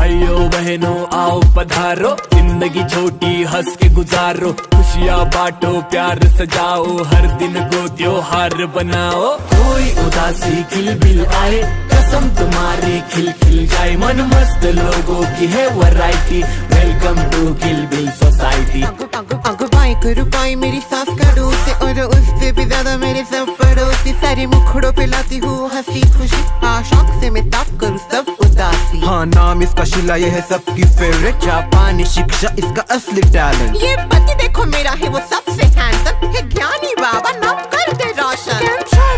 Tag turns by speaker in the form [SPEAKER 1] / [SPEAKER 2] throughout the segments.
[SPEAKER 1] भाइयों बहनों आओ पधारो, जिंदगी छोटी हंस के गुजारो, खुशियाँ बांटो प्यार सजाओ, हर दिन को त्योहार बनाओ। कोई उदासी खिलबिल आए, कसम तुम्हारी खिल खिल जाए, मन मस्त लोगों की है वैरायटी, वेलकम टू किलबिल सोसाइटी।
[SPEAKER 2] रुपाई मेरी सास का डोसे और उससे भी ज्यादा मेरे सब पड़ोसी, सारे मुखड़ों पे लाती हूँ हंसी खुशी, शौक से मैं ताप करूँ सब उदासी।
[SPEAKER 3] हाँ नाम इसका शिला, ये है सबकी फेवरेट, जापानी शिक्षा इसका असली टैलेंट।
[SPEAKER 2] ये पति देखो मेरा है वो सबसे हैंडसम, है ज्ञानी बाबा नाम कर दे रोशन।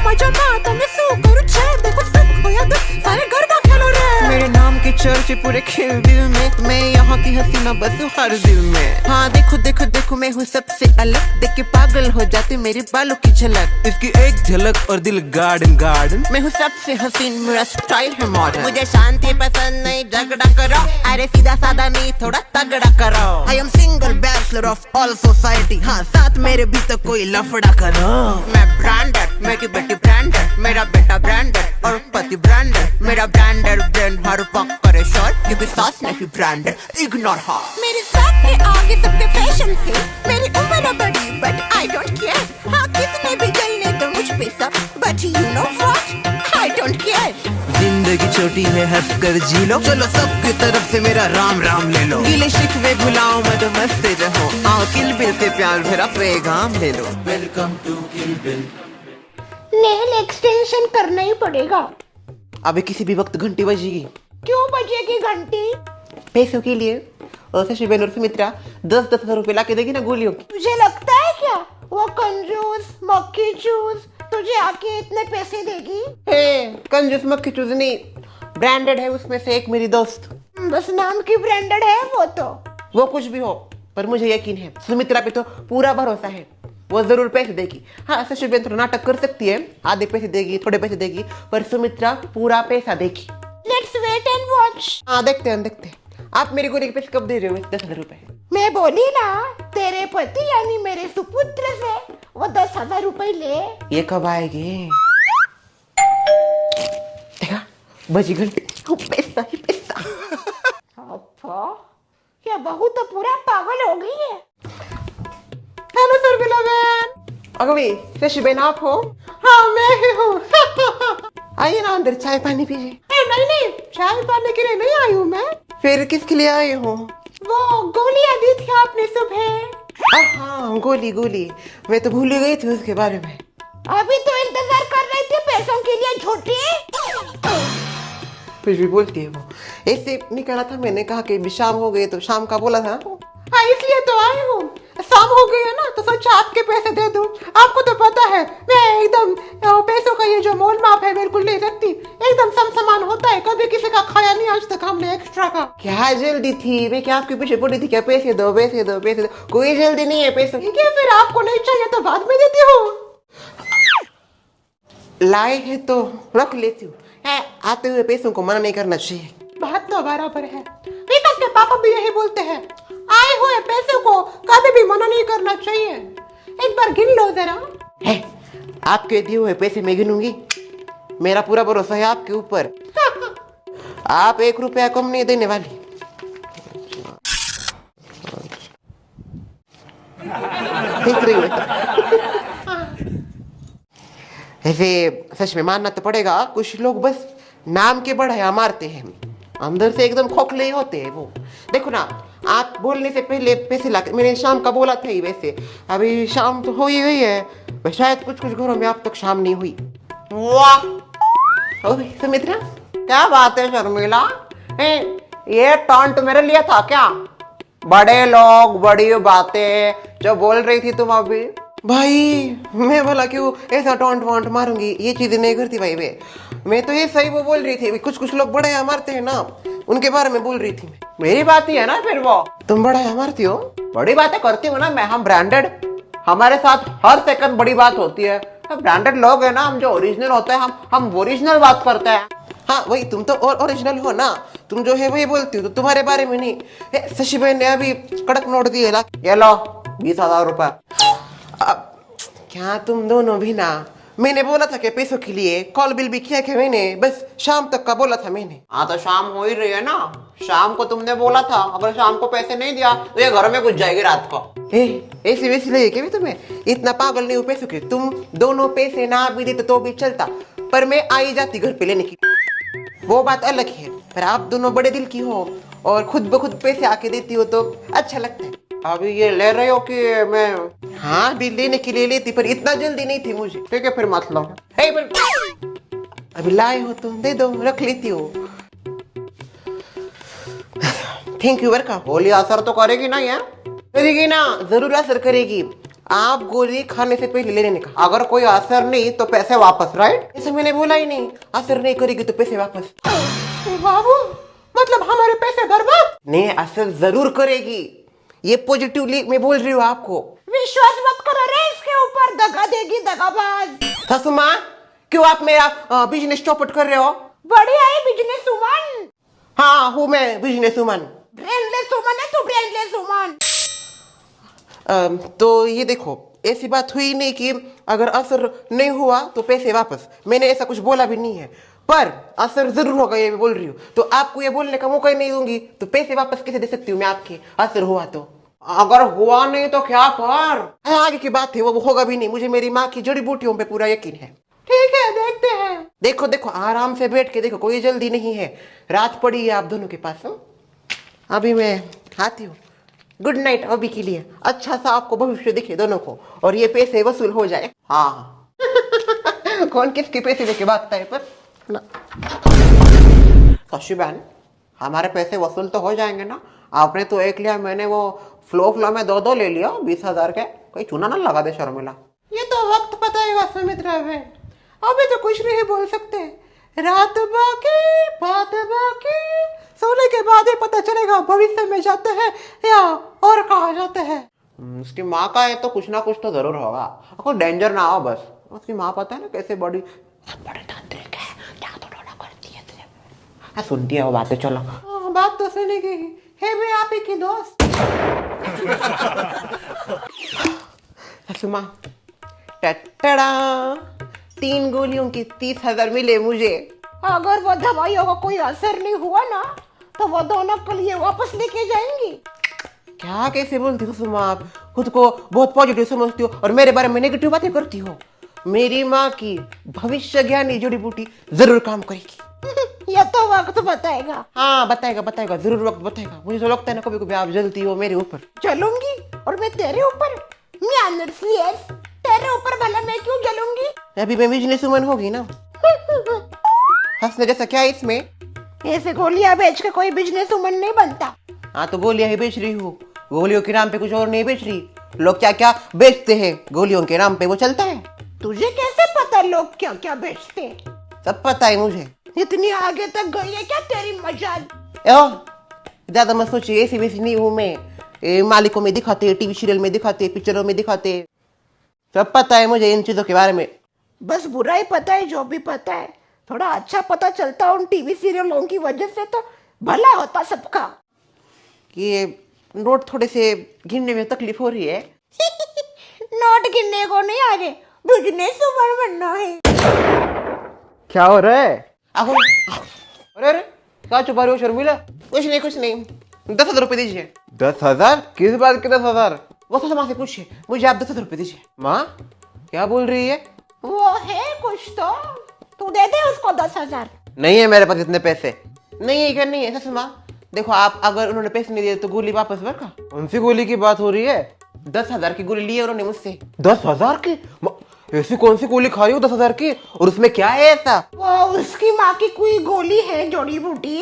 [SPEAKER 2] मजा माता में सो करूँ छेड़, देखो सब खोया दो सारे गरबा खेलो रे। मेरे नाम के चर्चे पूरे खिलबिल में, मैं यहाँ की हसीना बस हर दिल में। हाँ देखो देखो देखो मैं हूँ सबसे अलग, देख के पागल हो जाते मेरे बालों की झलक।
[SPEAKER 3] इसकी एक झलक और दिल गार्डन गार्डन,
[SPEAKER 2] मैं हूँ सबसे हसीन, मेरा स्टाइल है मॉडर्न। मुझे शांति पसंद नहीं झगड़ा करो, अरे सीधा साधा नहीं थोड़ा तगड़ा करो।
[SPEAKER 3] I am single bachelor of all society, हाँ साथ मेरे भी तो कोई लफड़ा करो।
[SPEAKER 2] मैं ब्रांडेड, मेरी बेटी ब्रांडेड, मेरा बेटा ब्रांडेड और पति ब्रांडेड, मेरा ब्रांडेड ब्रांड हर वक्त करे शोर, क्योंकि सास नहीं ब्रांडेड, इग्नोर हर। मेरे साथ के आगे सबके फैशन थे, मेरी उम्र बड़ी बट आई डोंट केयर, हाँ कितने भी जलने तो मुझ पे सब, but you know what I don't care.
[SPEAKER 3] जिंदगी छोटी है हंस कर जी लो, चलो सबकी तरफ से मेरा राम राम ले लो।
[SPEAKER 2] गिले शिकवे भुलाओ मत मस्त रहो, आओ किलबिल से प्यार भरा पैगाम ले लो।
[SPEAKER 1] Welcome to Kill Bill.
[SPEAKER 4] Nail extension करना ही पड़ेगा।
[SPEAKER 2] अभी किसी भी वक्त घंटी बजेगी।
[SPEAKER 4] क्यों बजेगी घंटी?
[SPEAKER 2] पैसों के लिए। और शशिबेन और सुमित्रा 10-10 हजार रुपए ला के देगी ना गोलियों की।
[SPEAKER 4] तुझे लगता है क्या वो कंजूस मक्खी चूस तुझे आके इतने पैसे देगी?
[SPEAKER 2] कंजूस मक्खी चूस नहीं, ब्रांडेड है उसमें से एक मेरी दोस्त।
[SPEAKER 4] बस नाम की ब्रांडेड है वो तो।
[SPEAKER 2] वो कुछ भी हो पर मुझे यकीन है सुमित्रा पे तो पूरा भरोसा है, वो जरूर पैसे देगी। हाँ शशिबेन थोड़ा नाटक कर सकती है, आधे पैसे देगी थोड़े पैसे देगी, पर सुमित्रा पूरा पैसा देगी।
[SPEAKER 4] Let's wait and watch.
[SPEAKER 2] हाँ देखते हैं देखते हैं। आप मेरी गोली के पैसे कब दे रहे हो? 10,000 रुपए।
[SPEAKER 4] मैं बोली ना तेरे पति यानी मेरे सुपुत्र से वो 10,000 रुपए ले।
[SPEAKER 2] ये कब आएगी? देखा बजी घंटी, पैसा ही पैसा।
[SPEAKER 4] अप्पा ये बहू तो पूरा पागल हो गई है।
[SPEAKER 2] हेलो सरबिला बहन। अगवी शशिबेन आप हो? हाँ मैं ही हूँ। आइए ना अंदर चाय पानी पीजिए।
[SPEAKER 4] नहीं नहीं चाय पाने के लिए नहीं आई हूँ मैं।
[SPEAKER 2] फिर किसके लिए आई हूँ?
[SPEAKER 4] वो गोलियां दी थी आपने सुबह।
[SPEAKER 2] हाँ गोली गोली, मैं तो भूल ही गई थी उसके बारे में।
[SPEAKER 4] अभी तो इंतजार कर रही थी पैसों के लिए झूठी।
[SPEAKER 2] फिर भी बोलती है वो। ऐसे निकला था, मैंने कहा कि शाम हो गई तो शाम का बोला था।
[SPEAKER 4] हाँ इसलिए तो आई हूँ, शाम हो गई है ना तो सोचा आपके पैसे दे दूं। आपको तो पता है मैं एकदम पैसों का ये जो मोल माप है बिल्कुल नहीं रखती, एकदम समसमान होता है, कभी किसी का खाया नहीं आज तक हमने एक्स्ट्रा का।
[SPEAKER 2] क्या जल्दी थी? मैं क्या आपके पीछे पड़ी थी क्या? पैसे दो पैसे दो पैसे दो। कोई जल्दी नहीं है पैसों की।
[SPEAKER 4] क्या फिर आपको नहीं चाहिए तो बाद में देती हूँ।
[SPEAKER 2] लाए है तो रख लेती हूँ, आते हुए पैसों को मना नहीं करना चाहिए।
[SPEAKER 4] बात तो बराबर है, विकास के पापा भी यही बोलते हैं, आए हुए पैसों को कभी भी मना नहीं करना चाहिए। एक बार गिन लो जरा।
[SPEAKER 2] है आपके दिए हुए पैसे मैं गिनूंगी, मेरा पूरा भरोसा है आपके ऊपर। आप 1 रुपया कम नहीं देने वाली। देख रही हो? ऐसे सच में मानना तो पड़ेगा, कुछ लोग बस नाम के बढ़ाया मारते हैं, अंदर से एकदम खोखले ही होते हैं वो। देखो ना आप बोलने से पहले पैसे लाके, मैंने शाम का बोला था ही, वैसे अभी शाम तो हो ही गई है, शायद कुछ कुछ घरों में अब तक शाम नहीं हुई। वाह सुमित्रा क्या बात है शर्मिला, ये टॉन्ट मेरे लिए था क्या? बड़े लोग बड़ी बातें जो बोल रही थी तुम अभी। भाई मैं भला क्यों ऐसा टॉन्ट वॉन्ट मारूंगी, ये चीजें नहीं करती भाई। मैं तो ये सही वो बोल रही थी, कुछ कुछ लोग बड़े मारते हैं ना, उनके बारे में बोल रही थी मैं। मेरी बात ही है ना फिर वो। तुम बड़ा मारती हो? बड़ी बातें करती हो ना मैं, हम ब्रांडेड, हमारे साथ हर सेकंड बड़ी बात होती है। ब्रांडेड लोग है ना हम, जो ओरिजिनल होते हैं हम ओरिजिनल बात करते हैं। हाँ वही, तुम तो ओरिजिनल हो ना, तुम जो है वही बोलती हो, तो तुम्हारे बारे में नहीं। शशिबेन ने अभी कड़क नोट दिए, ये लो 20,000 रुपए। क्या तुम दोनों भी ना मैंने बोला था कि पैसों के लिए कॉल बिल भी किया कि मैंने, बस शाम तक का बोला था मैंने। हाँ तो शाम हो ही रही है ना, शाम को तुमने बोला था, अगर शाम को पैसे नहीं दिया तो ये घर में घुस जाएगी रात को। ऐसी वैसी लगे क्या तुम्हें? इतना पागल नहीं हो पैसों के, तुम दोनों पैसे ना भी देते तो भी चलता, पर मैं आई जाती घर पे लेने की, वो बात अलग है। पर आप दोनों बड़े दिल की हो और खुद ब खुद पैसे आके देती हो तो अच्छा लगता है। अभी ये ले रहे हो कि मैं? हाँ अभी लेने के लिए लेती, पर इतना जल्दी नहीं थी मुझे। ठीक है फिर मतलब अभी लाए हो तो दे दो, रख लेती हो। थैंक यू वर्का। गोली असर तो करेगी ना यार? करेगी ना, जरूर असर करेगी। आप गोली खाने से पहले ले लेने का, अगर कोई असर नहीं तो पैसे वापस, राइट? ऐसा मैंने बोला ही नहीं, असर नहीं करेगी तो पैसे वापस।
[SPEAKER 4] बाबू मतलब हमारे पैसे बर्बाद?
[SPEAKER 2] नहीं, असर जरूर करेगी, ये पॉजिटिवली मैं बोल रही हूँ आपको।
[SPEAKER 4] विश्वास मत करो रे इसके ऊपर, दगा देगी दगाबाज।
[SPEAKER 2] सासू माँ क्यों आप मेरा बिजनेस चौपट कर रहे हो?
[SPEAKER 4] बढ़िया है बिजनेस वुमन।
[SPEAKER 2] हाँ हूँ मैं बिजनेस वुमन।
[SPEAKER 4] ब्रेनलेस वुमन है तू, ब्रेनलेस वुमन।
[SPEAKER 2] तो ये देखो, ऐसी बात हुई नहीं कि अगर असर नहीं हुआ तो पैसे वापस, मैंने ऐसा कुछ बोला भी नहीं है, पर असर जरूर होगा ये मैं बोल रही हूँ। तो आपको ये बोलने का मौका ही नहीं दूंगी तो पैसे वापस कैसे दे सकती हूँ मैं आपके? असर हुआ तो, अगर हुआ नहीं तो क्या कर? आगे की बात है, वो होगा भी नहीं। मुझे मेरी माँ की जड़ी बूटियों पे पूरा यकीन है।
[SPEAKER 4] ठीक है देखते हैं।
[SPEAKER 2] देखो देखो आराम से बैठ के देखो, कोई जल्दी नहीं है, रात पड़ी है आप दोनों के पास। अभी मैं आती हूँ, गुड नाइट अभी के लिए। अच्छा सा आपको भविष्य दिखे दोनों को और ये पैसे वसूल हो जाए। हाँ कौन किसके पैसे लेके भागता है पर शशि बहन, हमारे पैसे वसूल तो हो जाएंगे ना? आपने तो एक लिया, मैंने वो फ्लो में दो ले लिया 20,000 के, कोई चूना ना लगा दे शर्मिला।
[SPEAKER 4] ये तो वक्त बताएगा सुमित्रा बहन, अभी तो कुछ नहीं बोल सकते। रात बाकी बात बाकी, सोने के बाद ही पता चलेगा भविष्य में जाते हैं या और कहा जाते हैं।
[SPEAKER 2] उसकी माँ का है तो कुछ ना कुछ तो जरूर होगा, कोई डेंजर ना हो बस। उसकी माँ पता है ना कैसे बड़ी तांत्रिक है, क्या तो डोड़ा करती है, सुनती है वो बातें। चलो
[SPEAKER 4] बात तो सुनेगी है भी आप ही की दोस्त।
[SPEAKER 2] सुमा टटड़ा, 3 गोलियों की 30,000 मिले मुझे।
[SPEAKER 4] अगर वो दवाइयों का कोई असर नहीं हुआ ना तो वो दोनों के लिए वापस लेके जाएंगी।
[SPEAKER 2] क्या कैसे बोलती हो सुमा? आप खुद को बहुत पॉजिटिव समझती हो और मेरे बारे में नेगेटिव बातें करती हो। मेरी माँ की भविष्य ज्ञानी जड़ी बूटी जरूर काम करेगी।
[SPEAKER 4] ये तो वक्त बताएगा।
[SPEAKER 2] हाँ बताएगा बताएगा, जरूर वक्त बताएगा। मुझे तो लगता है ना कभी कभी आप जलती हो मेरे ऊपर।
[SPEAKER 4] चलूंगी और मैं तेरे ऊपर? तेरे ऊपर भला मैं क्यों जलूंगी?
[SPEAKER 2] अभी मैं बिजनेस वुमन होगी ना। हंसने जैसा क्या है इसमें?
[SPEAKER 4] ऐसे गोलियां बेच के कोई बिजनेस वुमन नहीं बनता।
[SPEAKER 2] हाँ तो गोलियां ही बेच रही हूँ, गोलियों के नाम पे कुछ और नहीं बेच रही। लोग क्या क्या बेचते हैं गोलियों के नाम पे, वो चलता है।
[SPEAKER 4] तुझे कैसे पता लोग क्या क्या बेचते?
[SPEAKER 2] सब पता है मुझे।
[SPEAKER 4] इतनी आगे तक गई है क्या तेरी मजाल?
[SPEAKER 2] ज्यादा मत सोचिए, ऐसी वैसी नहीं हूँ मैं। मालिकों में दिखाते, टीवी सीरियल में दिखाते, पिक्चरों में दिखाते, सब पता है मुझे इन चीजों के बारे में।
[SPEAKER 4] बस बुरा ही पता है, जो भी पता है थोड़ा अच्छा पता चलता उन टीवी सीरियलों की वजह से तो भला होता सबका।
[SPEAKER 2] ये नोट थोड़े से गिनने में तकलीफ हो रही है।
[SPEAKER 4] नोट गिनने को नहीं आ रहे, बिजनेस वुमन बनना है।
[SPEAKER 2] क्या हो रहा है? अरे अरे क्या छुपा रहे हो शर्मिला? कुछ नहीं 10,000 रुपए दीजिए। 10,000? किस बात के 10,000? वो तो माँ से पूछिए, मुझे आप 10,000 रुपए दीजिए। माँ क्या बोल रही है?
[SPEAKER 4] वो है कुछ तो, तू दे दे उसको 10,000।
[SPEAKER 2] नहीं है मेरे पास इतने पैसे। नहीं है क्या? नहीं है ससुर माँ, देखो आप अगर उन्होंने पैसे नहीं दिए तो गोली वापस बरका। उनसी गोली की बात हो रही है? 10,000 की गोली ली है उन्होंने मुझसे। 10,000 की? ऐसी कौन सी गोली खा रही हो 10,000 की? और उसमें क्या है ऐसा?
[SPEAKER 4] वो उसकी माँ की कोई गोली है जड़ी बूटी,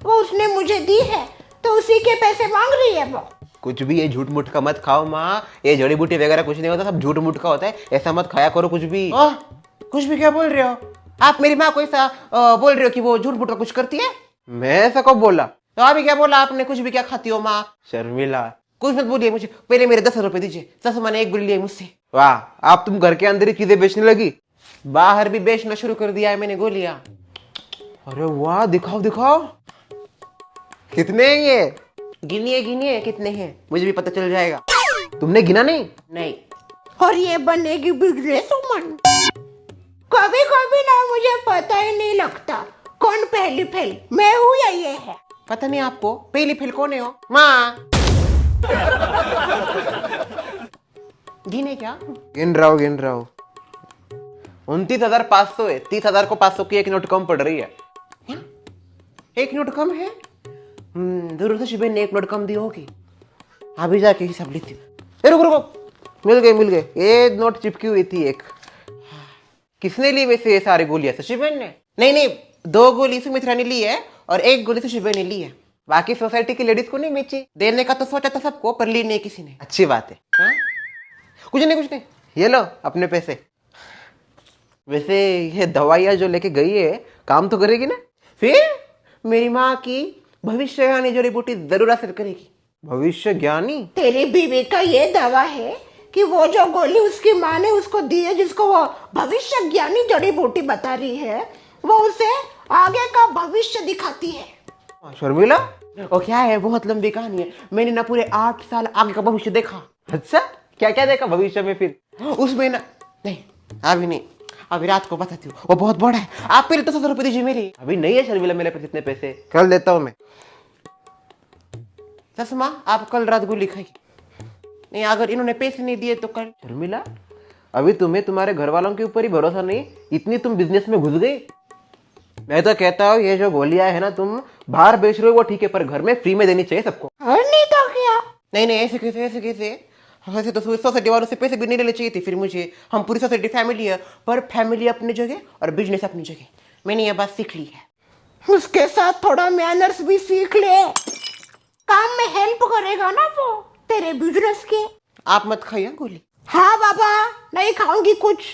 [SPEAKER 4] वो उसने मुझे दी है तो उसी के पैसे मांग रही है वो।
[SPEAKER 2] कुछ भी ये झूठ मूठ का मत खाओ माँ, ये जड़ी बूटी वगैरह कुछ नहीं होता, सब झूठ मूठ का होता है। ऐसा मत खाया करो कुछ भी। कुछ भी क्या बोल रहे हो आप? मेरी माँ को ऐसा बोल रहे हो कि वो झूठ मूठ का कुछ करती है? मैं ऐसा कब बोला? तो अभी क्या बोला आपने? कुछ भी क्या खाती हो माँ? शर्मिला कुछ मत बोलिए मुझे, पहले मेरे 10,000 रुपए दीजिए। सासू माँ ने एक गोली ली है मुझसे। वाह, आप तुम घर के अंदर ही चीजें बेचने लगी, बाहर भी बेचना शुरू कर दिया है मैंने गोलियां। अरे वाह, दिखाओ दिखाओ कितने हैं ये? गिनिए कितने हैं, मुझे भी पता चल जाएगा। तुमने गिना नहीं? नहीं।
[SPEAKER 4] और ये बनेगी बिजनेस वुमन। कभी कभी ना मुझे पता ही नहीं लगता कौन पहली फेल, मैं हूँ या ये है।
[SPEAKER 2] पता नहीं आपको पहली फेल कौन है हो? माँ गिने क्या?
[SPEAKER 3] गिन रहा हूँ 29,500 है। 30,000 को 500 की एक नोट कम पड़ रही है।
[SPEAKER 2] एक नोट कम है? जरूर से शिवेन ने एक नोट कम दी होगी। अभी जाके हिसाब लेती हूँ। रुको,
[SPEAKER 3] मिल गए। ये नोट चिपकी हुई थी एक। किसने ली वैसे ये सारी गोलियां? सचिवन ने?
[SPEAKER 2] नहीं, 2 गोली सुमित्रा ने ली है और 1 गोली से शिवेन ने ली है।
[SPEAKER 3] बाकी सोसाइटी की लेडीज को नहीं बेची?
[SPEAKER 2] देने का तो सोचा था सबको, पर ली नहीं किसी ने।
[SPEAKER 3] अच्छी बात है।
[SPEAKER 2] हाँ? कुछ नहीं,
[SPEAKER 3] ये लो अपने पैसे। वैसे ये दवाइयाँ जो लेके गई है काम तो करेगी ना?
[SPEAKER 2] फिर मेरी माँ की भविष्यवाणी जड़ी बूटी जरूर असर करेगी।
[SPEAKER 3] भविष्य ज्ञानी?
[SPEAKER 4] तेरी बीवी का ये दावा है कि वो जो गोली उसकी माँ ने उसको दी है, जिसको वो भविष्य ज्ञानी जड़ी बूटी बता रही है, वो उसे आगे का भविष्य दिखाती है।
[SPEAKER 3] शर्मिला,
[SPEAKER 2] वो क्या है, बहुत लंबी कहानी है। मैंने ना पूरे 8 साल आगे का भविष्य देखा।
[SPEAKER 3] अच्छा क्या क्या देखा भविष्य में फिर?
[SPEAKER 2] उसमें ना, नहीं अभी नहीं, अभी रात को बताती हूँ। वो बहुत बड़ा है। आप पहले तो 100 रुपए दीजिए मेरी।
[SPEAKER 3] अभी नहीं है शर्मिला मेरे पास इतने पैसे। कल देता हूँ मैं।
[SPEAKER 2] ससमा, आप कल रात गोली खाइए। नहीं, अगर इन्होंने पैसे नहीं दिए तो कल।
[SPEAKER 3] शर्मिला, अभी तुम्हें तुम्हारे घर वालों के ऊपर ही भरोसा नहीं, इतनी तुम बिजनेस में घुस गई। मैं तो कहता हूँ ये जो गोलियां है ना तुम बाहर बेच रहे हो वो ठीक है, पर घर में फ्री में देनी चाहिए सबको।
[SPEAKER 4] और नहीं तो क्या?
[SPEAKER 2] नहीं, ऐसे कैसे तो सोसाइटी वालों से पैसे भी नहीं लेने चाहिए थे फिर मुझे। हम पूरी सोसाइटी फैमिली है, पर फैमिली अपनी जगह और बिजनेस अपनी जगह। मैंने ये बात सीख ली है।
[SPEAKER 4] उसके साथ थोड़ा मैनर्स भी सीख ले, काम में हेल्प करेगा ना वो तेरे बिजनेस के।
[SPEAKER 2] आप मत खाइए गोली।
[SPEAKER 4] हाँ बाबा, नहीं खाऊंगी कुछ।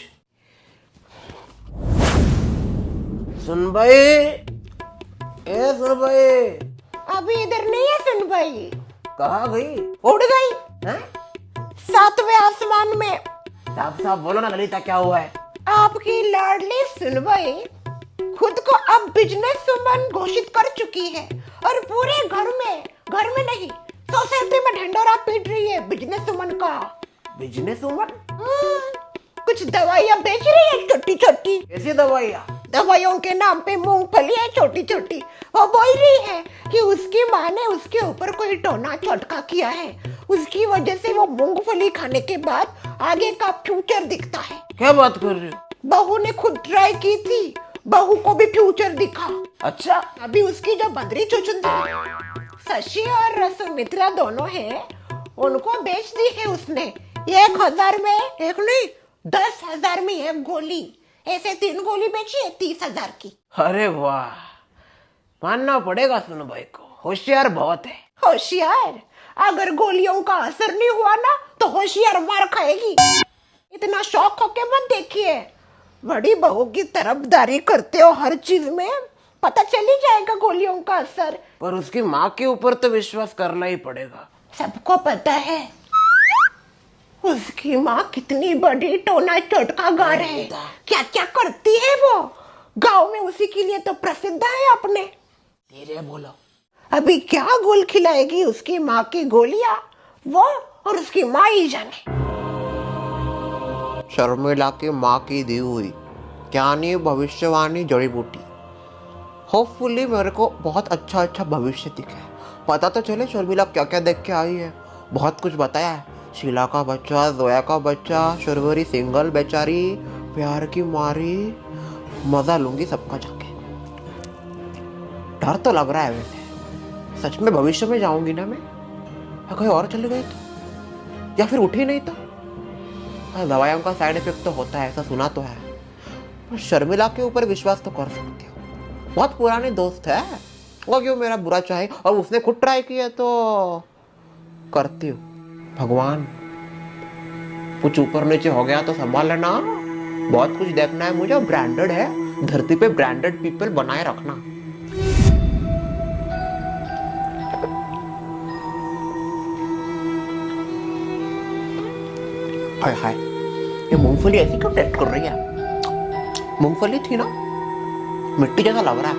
[SPEAKER 3] सुन भाई, सुन भाई।
[SPEAKER 4] अभी इधर नहीं है सुन भाई।
[SPEAKER 3] कहाँ गई?
[SPEAKER 4] उड़ गई
[SPEAKER 3] हैं?
[SPEAKER 4] 7वें आसमान में।
[SPEAKER 3] साफ बोलो ना ललिता, क्या हुआ है?
[SPEAKER 4] आपकी लाडली सुन भाई खुद को अब बिजनेस वुमन घोषित कर चुकी है और पूरे घर में नहीं सोसाइटी में ढंडोरा पीट रही है बिजनेस वुमन का।
[SPEAKER 3] Business woman?
[SPEAKER 4] कुछ दवाइयाँ बेच रही है छोटी छोटी।
[SPEAKER 3] कैसी दवाइयाँ?
[SPEAKER 4] दवाइयों के नाम पे मूंगफली है छोटी छोटी। वो बोल रही है कि उसकी माँ ने उसके ऊपर कोई टोना चटका किया है, उसकी वजह से वो मूंगफली खाने के बाद आगे का फ्यूचर दिखता है।
[SPEAKER 3] क्या बात कर रहे हो?
[SPEAKER 4] बहू ने खुद ट्राई की थी, बहू को भी फ्यूचर दिखा।
[SPEAKER 3] अच्छा,
[SPEAKER 4] अभी उसकी जो बंदरी चुचुंदी शशि और सुमित्रा दोनों हैं, उनको बेच दी है उसने 1,000 में एक नहीं 10,000 में 1 गोली। ऐसे 3 गोली बेची है 30,000 की।
[SPEAKER 3] अरे वाह, मानना पड़ेगा सुनो भाई को, होशियार बहुत है।
[SPEAKER 4] होशियार? अगर गोलियों का असर नहीं हुआ ना तो होशियार मार खाएगी। इतना शौक होके मत देखिए, बड़ी बहू की तरफदारी करते हो हर चीज में, पता चल ही जाएगा गोलियों का असर।
[SPEAKER 3] पर उसकी माँ के ऊपर तो विश्वास करना ही पड़ेगा।
[SPEAKER 4] सबको पता है उसकी माँ कितनी बड़ी टोना चटकागार है, क्या क्या करती है वो। गांव में उसी के लिए तो प्रसिद्ध है अपने।
[SPEAKER 3] धीरे बोलो।
[SPEAKER 4] अभी क्या गोल खिलाएगी उसकी माँ की गोलियां, वो और उसकी माँ ही जाने।
[SPEAKER 2] शर्मिला की माँ की दी हुई ज्ञानी भविष्यवाणी जड़ी बूटी। होपफुली मेरे को बहुत अच्छा भविष्य दिखे। पता तो चले शर्मिला क्या क्या देख के आई है। बहुत कुछ बताया है, शीला का बच्चा, जोया का बच्चा, शर्वरी सिंगल बेचारी, प्यार की मारी। मजा लूंगी सबका जाके। डर तो लग रहा है वैसे, सच में भविष्य में जाऊंगी ना मैं, या कहीं और चले गए तो, या फिर उठी नहीं तो। दवाइयों का साइड इफेक्ट तो होता है, ऐसा सुना तो है, पर शर्मिला के ऊपर विश्वास तो कर सकती हो। बहुत पुराने दोस्त है, वो क्यों मेरा बुरा चाहे, और उसने खुद ट्राई किया तो करती हूँ। भगवान कुछ ऊपर नीचे हो गया तो संभाल लेना। बहुत कुछ देखना है मुझे, ब्रांडेड है, धरती पे ब्रांडेड पीपल बनाए रखना। हाय हाय, ये मूंगफली ऐसी क्यों टेस्ट कर रही है? मूंगफली थी ना, मिट्टी जैसा लग रहा है।